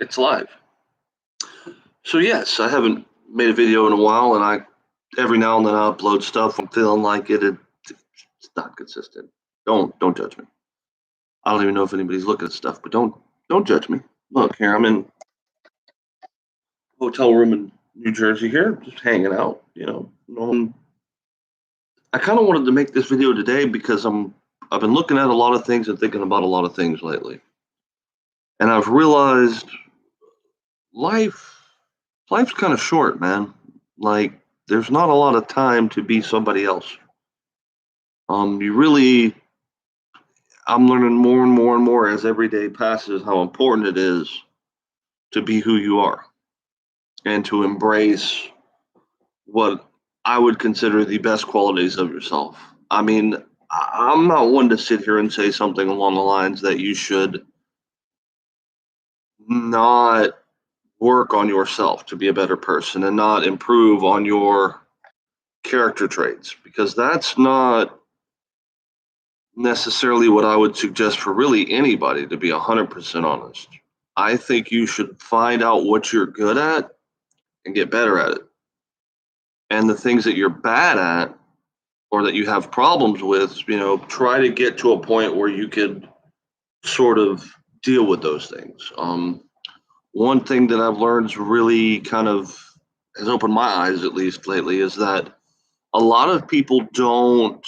It's live. So yes, I haven't made a video in a while, and I every now and then I upload stuff. I'm feeling like it's not consistent. Don't judge me. I don't even know if anybody's looking at stuff, but don't judge me. Look here, I'm in a hotel room in New Jersey here, just hanging out. I kind of wanted to make this video today because I've been looking at a lot of things and thinking about a lot of things lately, and I've realized life life's kind of short, man. Like, there's not a lot of time to be somebody else. You really, I'm learning more and more and more as every day passes how important it is to be who you are and to embrace what I would consider the best qualities of yourself. I mean, I'm not one to sit here and say something along the lines that you should not work on yourself to be a better person and not improve on your character traits, because that's not necessarily what I would suggest for really anybody, to be 100% honest. I think you should find out what you're good at and get better at it. And the things that you're bad at or that you have problems with, try to get to a point where you could sort of deal with those things. One thing that I've learned is really kind of has opened my eyes, at least lately, is that a lot of people don't,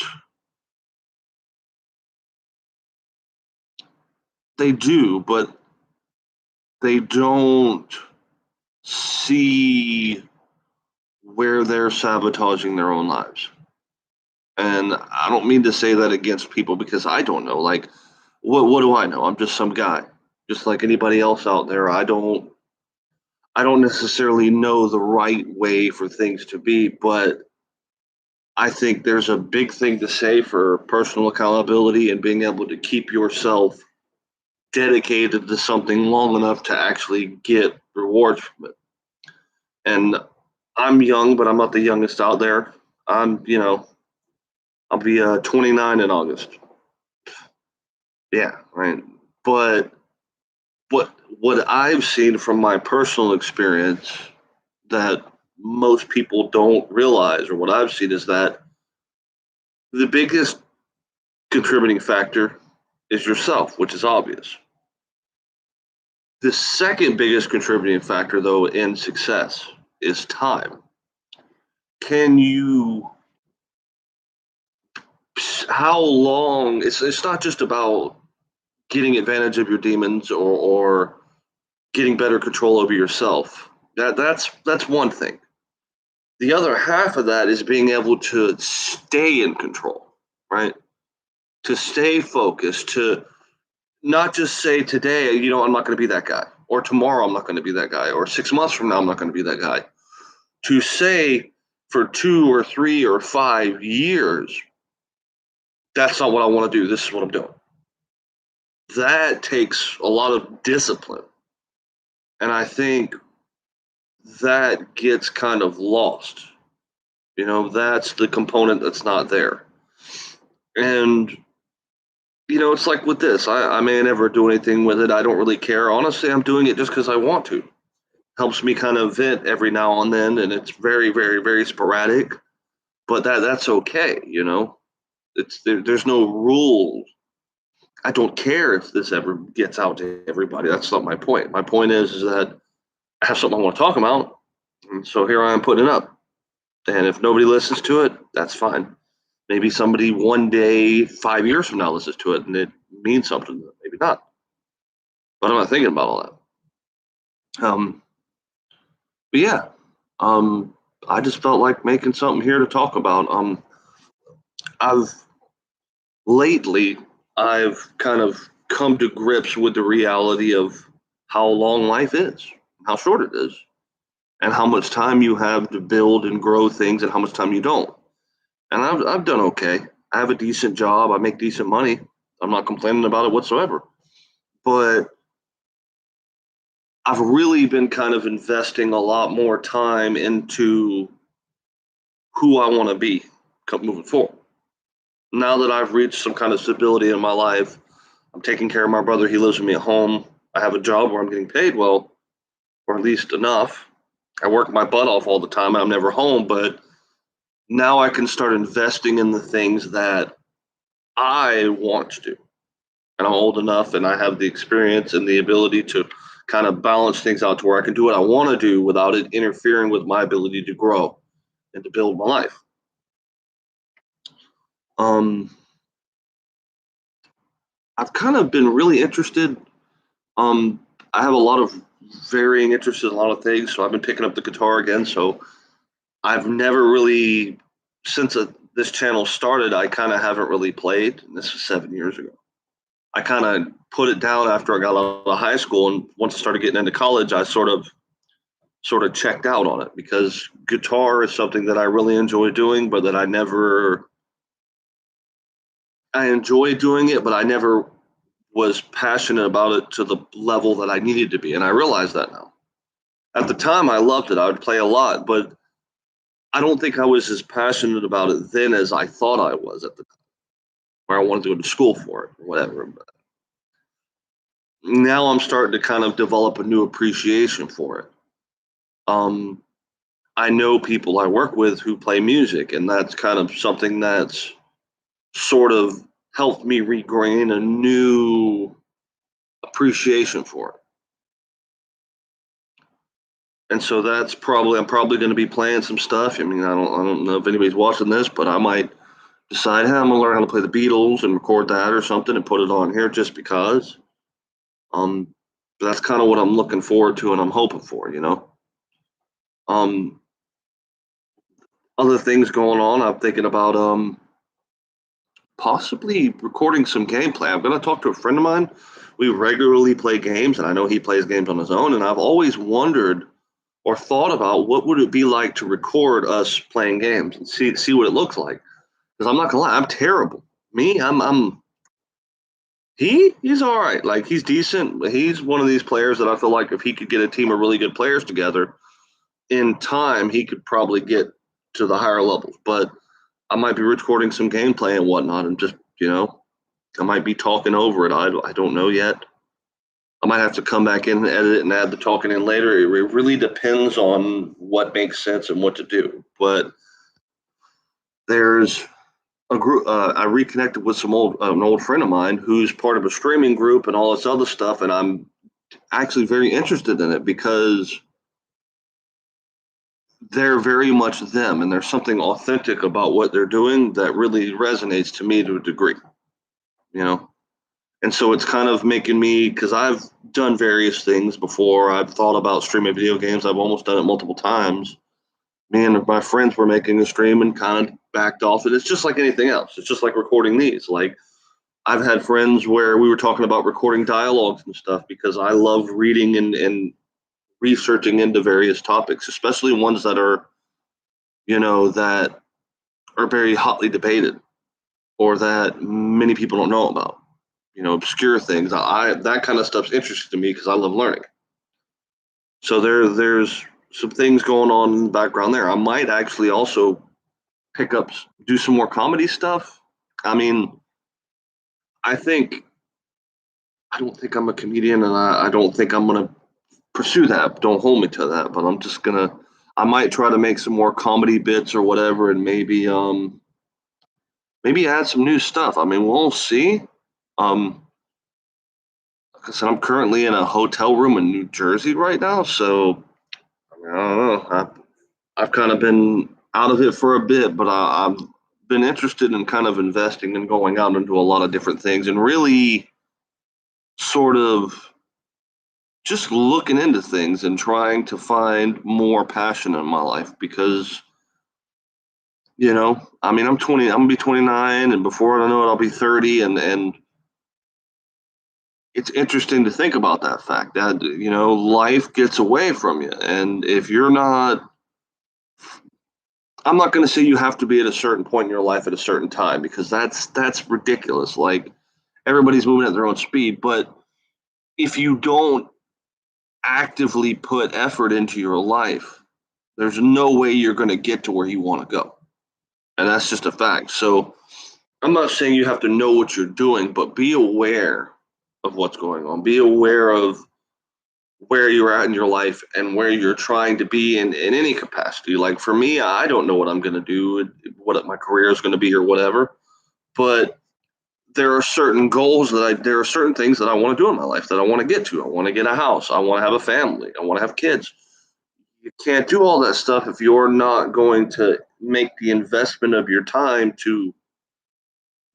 they do, but they don't see where they're sabotaging their own lives. And I don't mean to say that against people, because I don't know. Like, what do I know? I'm just some guy, just like anybody else out there. I don't necessarily know the right way for things to be, but I think there's a big thing to say for personal accountability and being able to keep yourself dedicated to something long enough to actually get rewards from it. And I'm young, but I'm not the youngest out there. I'll be 29 in August. Yeah, right. But what I've seen from my personal experience that most people don't realize, or what I've seen, is that the biggest contributing factor is yourself, which is obvious. The second biggest contributing factor, though, in success is time. Can you How long? It's not just about getting advantage of your demons, or getting better control over yourself. That's one thing. The other half of that is being able to stay in control, right? To stay focused, to not just say today, I'm not going to be that guy, or tomorrow I'm not going to be that guy, or 6 months from now I'm not going to be that guy. To say for 2 or 3 or 5 years, that's not what I want to do. This is what I'm doing. That takes a lot of discipline. And I think that gets kind of lost. That's the component that's not there. And, it's like with this, I may never do anything with it. I don't really care. Honestly, I'm doing it just because I want to. Helps me kind of vent every now and then, and it's very, very, very sporadic. But that's okay. There's no rule. I don't care if this ever gets out to everybody. That's not my point. My point is that I have something I want to talk about, and so here I am putting it up. And if nobody listens to it, that's fine. Maybe somebody one day, 5 years from now, listens to it and it means something. Maybe not. But I'm not thinking about all that. But yeah, I just felt like making something here to talk about. I've lately I've kind of come to grips with the reality of how long life is, how short it is, and how much time you have to build and grow things, and how much time you don't. And I've done okay. I have a decent job. I make decent money. I'm not complaining about it whatsoever. But I've really been kind of investing a lot more time into who I want to be moving forward. Now that I've reached some kind of stability in my life, I'm taking care of my brother. He lives with me at home. I have a job where I'm getting paid well. or at least enough. I work my butt off all the time and I'm never home, but now I can start investing in the things that I want to do. And I'm old enough and I have the experience and the ability to kind of balance things out to where I can do what I want to do without it interfering with my ability to grow and to build my life. Um, I've kind of been really interested. Um, I have a lot of varying interests in a lot of things, so I've been picking up the guitar again. So I've never really, since this channel started, I kind of haven't really played. And this was 7 years ago. I kind of put it down after I got out of high school, and once I started getting into college, I sort of checked out on it because guitar is something that I really enjoy doing, but that I enjoy doing it, but I never was passionate about it to the level that I needed to be, and I realize that now. At the time, I loved it. I would play a lot, but I don't think I was as passionate about it then as I thought I was at the time, where I wanted to go to school for it or whatever. But now I'm starting to kind of develop a new appreciation for it. Um, I know people I work with who play music, and that's kind of something that's sort of helped me regain a new appreciation for it. And so that's probably I'm probably going to be playing some stuff. I mean, I don't know if anybody's watching this, but I might decide, hey, I'm gonna learn how to play the Beatles and record that or something and put it on here just because. Um, that's kind of what I'm looking forward to and I'm hoping for. Um, other things going on, I'm thinking about possibly recording some gameplay. I'm gonna talk to a friend of mine. We regularly play games, and I know he plays games on his own. And I've always wondered or thought about what would it be like to record us playing games and see what it looks like. Because I'm not gonna lie, I'm terrible. Me, I'm he's all right. Like he's decent. He's one of these players that I feel like if he could get a team of really good players together in time, he could probably get to the higher levels. But I might be recording some gameplay and whatnot, and just I might be talking over it. I don't know yet. I might have to come back in and edit it and add the talking in later. It really depends on what makes sense and what to do. But there's a group. I reconnected with an old friend of mine who's part of a streaming group and all this other stuff, and I'm actually very interested in it because they're very much them, and there's something authentic about what they're doing that really resonates to me to a degree. You know, and so it's kind of making me because I've done various things before. I've thought about streaming video games. I've almost done it multiple times. Me and my friends were making a stream and kind of backed off it. It's just like anything else. It's just like recording these. Like I've had friends where we were talking about recording dialogues and stuff because I love reading and researching into various topics, especially ones that that are very hotly debated or that many people don't know about. Obscure things. I that kind of stuff's interesting to me because I love learning. So there's some things going on in the background there. I might actually also pick up, do some more comedy stuff. I mean, I think I don't think I'm a comedian, and I don't think I'm gonna pursue that. Don't hold me to that. But I might try to make some more comedy bits or whatever, and maybe add some new stuff. I mean, we'll see. Um, like I said, I'm currently in a hotel room in New Jersey right now, so I don't know. I've kind of been out of it for a bit, but I've been interested in kind of investing and going out into a lot of different things and really sort of just looking into things and trying to find more passion in my life because I mean I'm 20, I'm gonna be 29, and before I know it I'll be 30, and it's interesting to think about that fact that life gets away from you, and if you're not, I'm not going to say you have to be at a certain point in your life at a certain time because that's ridiculous. Like everybody's moving at their own speed, but if you don't actively put effort into your life, there's no way you're going to get to where you want to go. And that's just a fact. So I'm not saying you have to know what you're doing, but be aware of what's going on. Be aware of where you're at in your life and where you're trying to be in any capacity. Like for me, I don't know what I'm going to do, what my career is going to be or whatever, but there are certain goals there are certain things that I want to do in my life that I want to get to. I want to get a house. I want to have a family. I want to have kids. You can't do all that stuff if you're not going to make the investment of your time to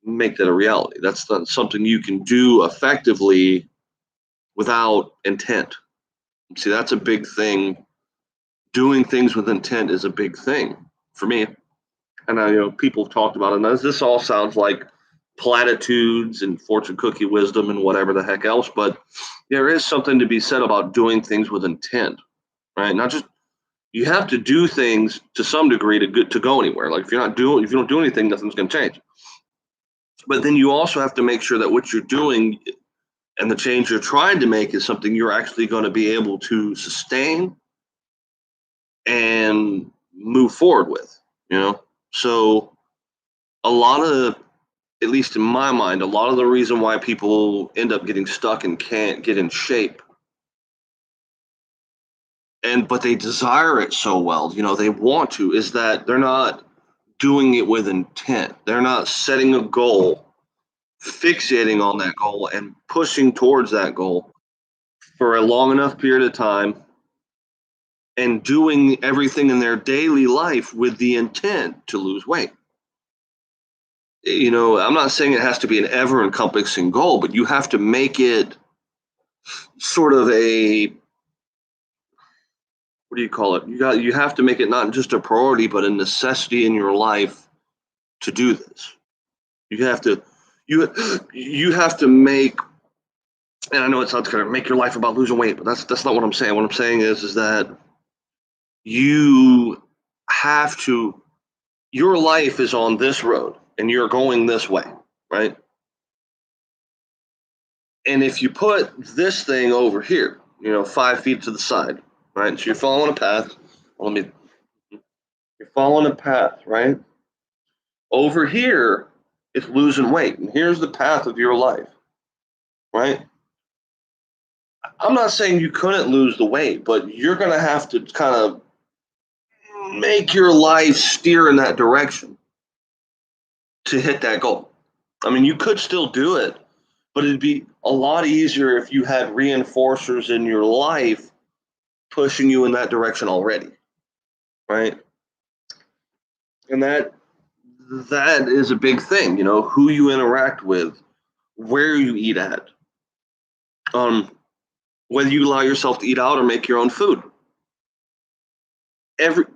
make that a reality. That's not something you can do effectively without intent. See, that's a big thing. Doing things with intent is a big thing for me. And people have talked about it. And this all sounds like platitudes and fortune cookie wisdom and whatever the heck else, but there is something to be said about doing things with intent, right? Not just you have to do things to some degree to go anywhere. Like if you don't do anything, nothing's going to change. But then you also have to make sure that what you're doing and the change you're trying to make is something you're actually going to be able to sustain and move forward with, So a lot of, at least in my mind, a lot of the reason why people end up getting stuck and can't get in shape, but they desire it so well, they want to, is that they're not doing it with intent. They're not setting a goal, fixating on that goal, and pushing towards that goal for a long enough period of time and doing everything in their daily life with the intent to lose weight. I'm not saying it has to be an ever encompassing goal, but you have to make it sort of what do you call it? You have to make it not just a priority, but a necessity in your life to do this. You have to, you have to make, and I know it sounds kind of make your life about losing weight, but that's not what I'm saying. What I'm saying is that you have to, your life is on this road and you're going this way, right? And if you put this thing over here, 5 feet to the side, right? So you're following a path. You're following a path, right? Over here, it's losing weight. And here's the path of your life, right? I'm not saying you couldn't lose the weight, but you're going to have to kind of make your life steer in that direction to hit that goal. I mean, you could still do it, but it'd be a lot easier if you had reinforcers in your life pushing you in that direction already, right? And that is a big thing, who you interact with, where you eat at, whether you allow yourself to eat out or make your own food.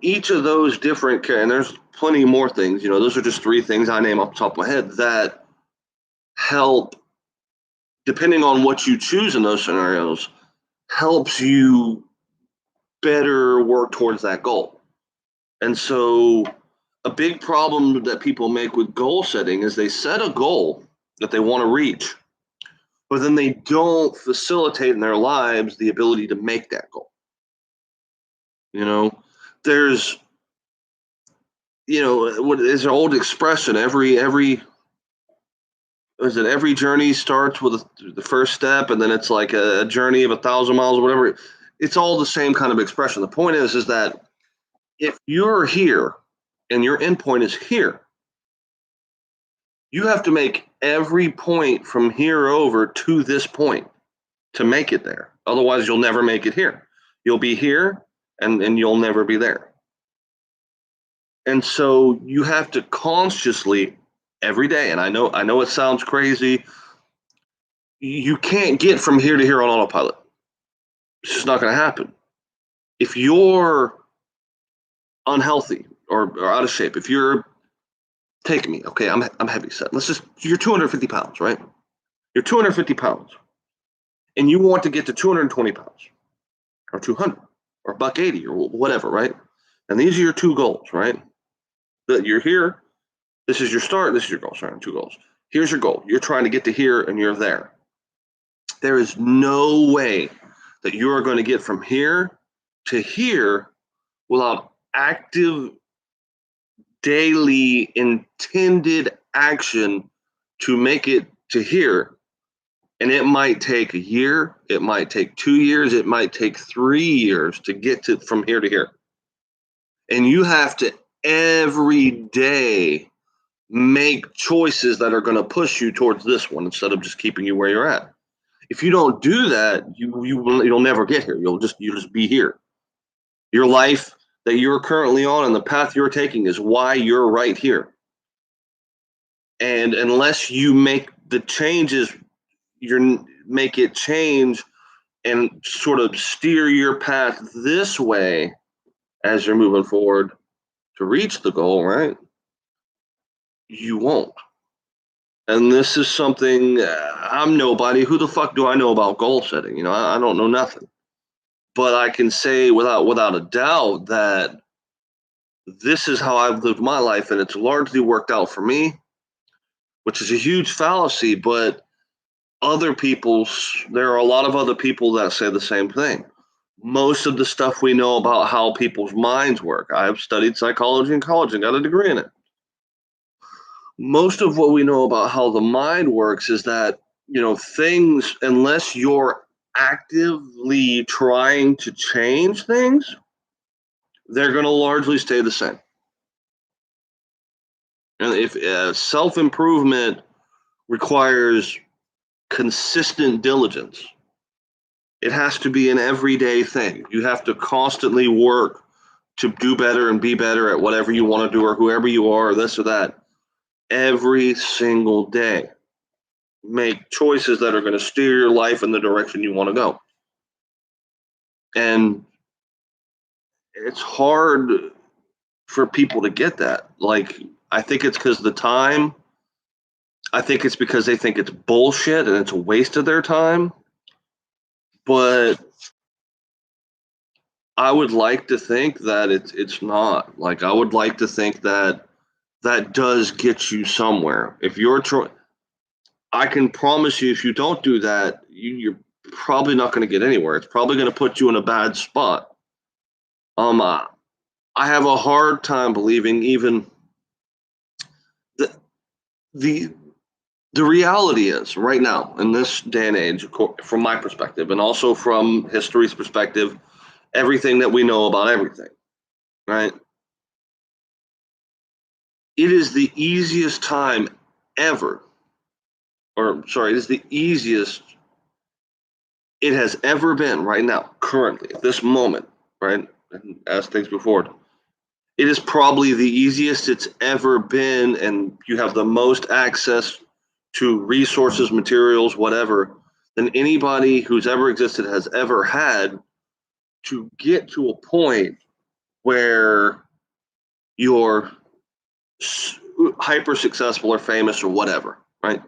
Each of those different, and there's plenty more things, those are just three things I name off the top of my head that help, depending on what you choose in those scenarios, helps you better work towards that goal. And so a big problem that people make with goal setting is they set a goal that they want to reach, but then they don't facilitate in their lives the ability to make that goal. There's, what is an old expression, every journey starts with the first step, and then it's like a journey of 1,000 miles or whatever. It's all the same kind of expression. The point is that if you're here and your endpoint is here, you have to make every point from here over to this point to make it there. Otherwise, you'll never make it here. You'll be here and you'll never be there. And so you have to consciously every day, and I know it sounds crazy, you can't get from here to here on autopilot. It's just not going to happen. If you're unhealthy or out of shape, if you're, take me, okay, I'm heavy set. You're 250 pounds, right? You're 250 pounds, and you want to get to 220 pounds, or 200, or $180, or whatever, right? And these are your two goals, right? That you're here. This is your start. This is your goal. Sorry, two goals. Here's your goal. You're trying to get to here, and you're there. There is no way that you are going to get from here to here without active, daily, intended action to make it to here And it might take a year, it might take 2 years, it might take 3 years to get to from here to here. And you have to every day make choices that are going to push you towards this one instead of just keeping you where you're at. If you don't do that, you'll never get here. You'll just be here. Your life that you're currently on and the path you're taking is why you're right here. And unless you make the changes, you make it change and sort of steer your path this way as you're moving forward to reach the goal, right? You won't. And this is something I'm nobody. Who the fuck do I know about goal setting? I don't know nothing. But I can say without a doubt that this is how I've lived my life, and it's largely worked out for me, which is a huge fallacy. But there are a lot of other people that say the same thing. Most of the stuff we know about how people's minds work, I've studied psychology in college and got a degree in it. Most of what we know about how the mind works is that, things, unless you're actively trying to change things, they're going to largely stay the same. And if self improvement requires consistent diligence, it has to be an everyday thing. You have to constantly work to do better and be better at whatever you want to do or whoever you are, or this or that, every single day. Make choices that are going to steer your life in the direction you want to go. And it's hard for people to get that. Like, I think it's because the time. I think it's because they think it's bullshit and it's a waste of their time. But I would like to think that it's not. Like, I would like to think that that does get you somewhere. If you're I can promise you, if you don't do that, you're probably not going to get anywhere. It's probably going to put you in a bad spot. I have a hard time believing even the the the reality is right now in this day and age, from my perspective, and also from history's perspective, everything that we know about everything, right? It is the easiest time ever, or sorry, it is the easiest it has ever been right now, currently, at this moment, right? And as things move forward, it is probably the easiest it's ever been, and you have the most access to resources, materials, whatever, than anybody who's ever existed has ever had to get to a point where you're hyper successful or famous or whatever, right?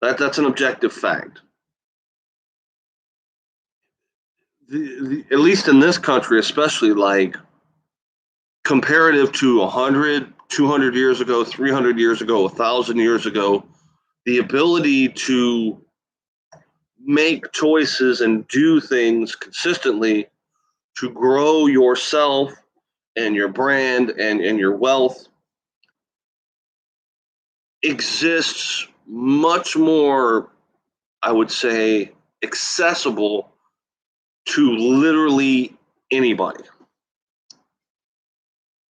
That's an objective fact. At least in this country, especially, like, comparative to 100, 200 years ago, 300 years ago, 1,000 years ago, the ability to make choices and do things consistently to grow yourself and your brand and your wealth exists much more, I would say, accessible to literally anybody.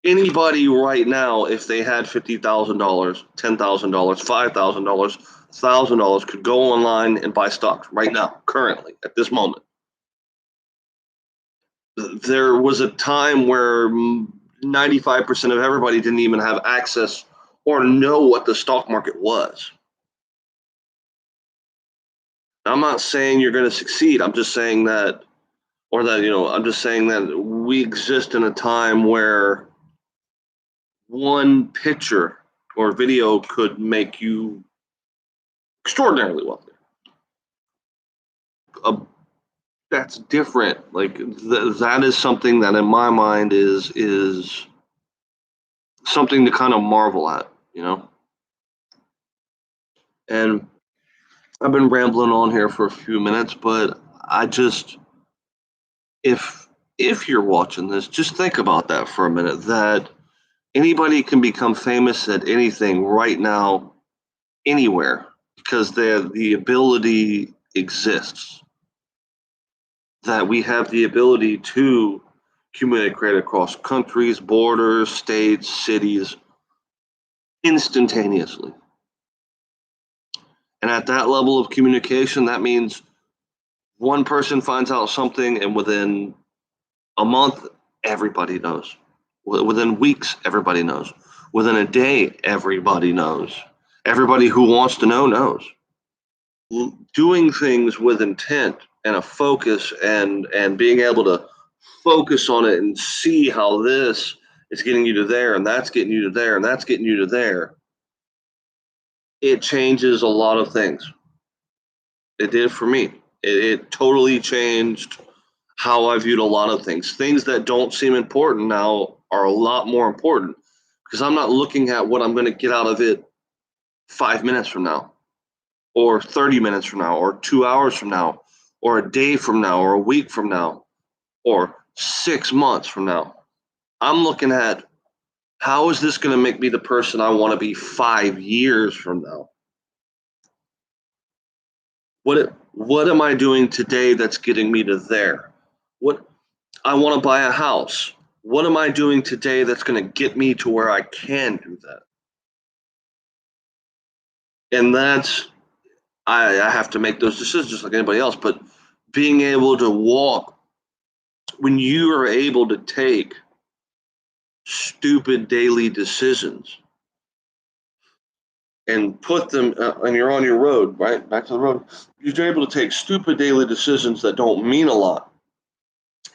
Anybody right now, if they had $50,000, $10,000, $5,000, $1,000, could go online and buy stocks right now, currently, at this moment. There was a time where 95% of everybody didn't even have access or know what the stock market was. I'm not saying you're going to succeed. I'm just saying that, I'm just saying that we exist in a time where one picture or video could make you extraordinarily wealthy. That's different. Like, that is something that in my mind is something to kind of marvel at. And I've been rambling on here for a few minutes, but I just, if you're watching this, just think about that for a minute, that anybody can become famous at anything right now, anywhere, because the ability exists, that we have the ability to communicate across countries, borders, states, cities instantaneously. And at that level of communication, that means one person finds out something, and within a month, everybody knows. Within weeks, everybody knows. Within a day, everybody knows. Everybody who wants to know knows. Doing things with intent and a focus, and being able to focus on it and see how this is getting you to there, and that's getting you to there, and that's getting you to there, it changes a lot of things. It did for me. It totally changed how I viewed a lot of things. Things that don't seem important now are a lot more important because I'm not looking at what I'm going to get out of it 5 minutes from now, or 30 minutes from now, or 2 hours from now, or a day from now, or a week from now, or 6 months from now. I'm looking at, how is this going to make me the person I want to be 5 years from now? What am I doing today that's getting me to there? What I want to buy a house. What am I doing today that's going to get me to where I can do that? And that's, I have to make those decisions just like anybody else. But being able to walk, when you are able to take stupid daily decisions and put them, and you're on your road, right? Back to the road. You're able to take stupid daily decisions that don't mean a lot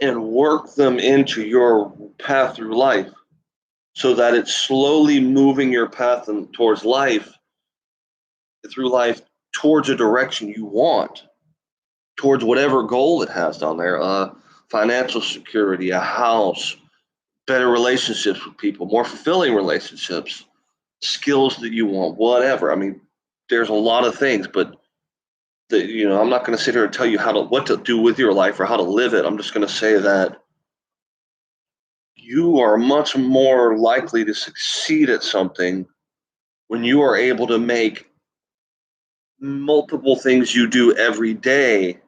and work them into your path through life so that it's slowly moving your path towards life, through life, towards a direction you want, towards whatever goal it has down there, financial security, a house, better relationships with people, more fulfilling relationships, skills that you want, whatever. I mean, there's a lot of things, but I'm not going to sit here and tell you what to do with your life or how to live it. I'm just going to say that you are much more likely to succeed at something when you are able to make multiple things you do every day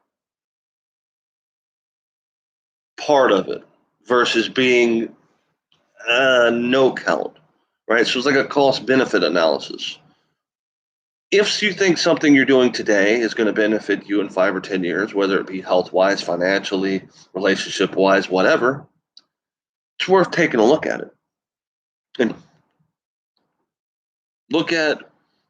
part of it versus being no count, right? So it's like a cost benefit analysis. If you think something you're doing today is going to benefit you in 5 or 10 years, whether it be health wise, financially, relationship wise, whatever, it's worth taking a look at it and look at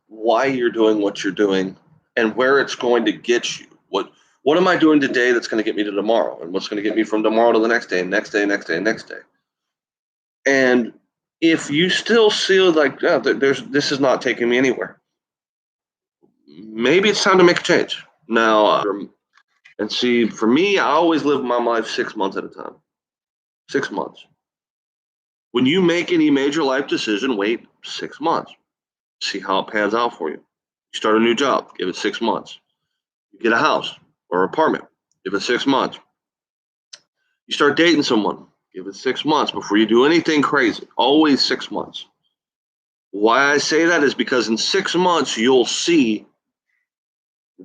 why you're doing what you're doing and where it's going to get you. What am I doing today that's going to get me to tomorrow, and what's going to get me from tomorrow to the next day, next day, next day, next day. And if you still feel like, yeah, this is not taking me anywhere, maybe it's time to make a change now. And see, for me, I always live my life 6 months at a time. 6 months. When you make any major life decision, wait 6 months. See how it pans out for you. You start a new job, give it 6 months. You get a house or apartment, give it 6 months. You start dating someone, give it 6 months before you do anything crazy. Always 6 months. Why I say that is because in 6 months, you'll see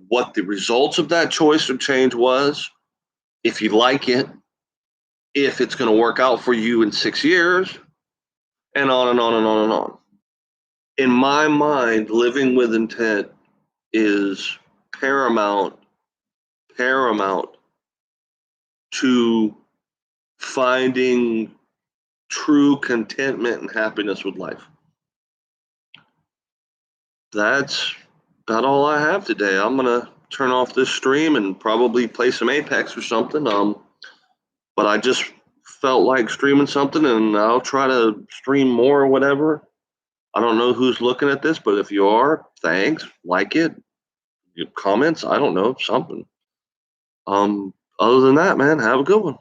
what the results of that choice or change was, if you like it, if it's going to work out for you in 6 years, and on and on and on and on. In my mind, living with intent is paramount to finding true contentment and happiness with life. That's about all I have today. I'm gonna turn off this stream and probably play some Apex or something. But I just felt like streaming something, and I'll try to stream more or whatever. I don't know who's looking at this, but if you are, thanks. Like it, comments. I don't know, something. Other than that, man, have a good one.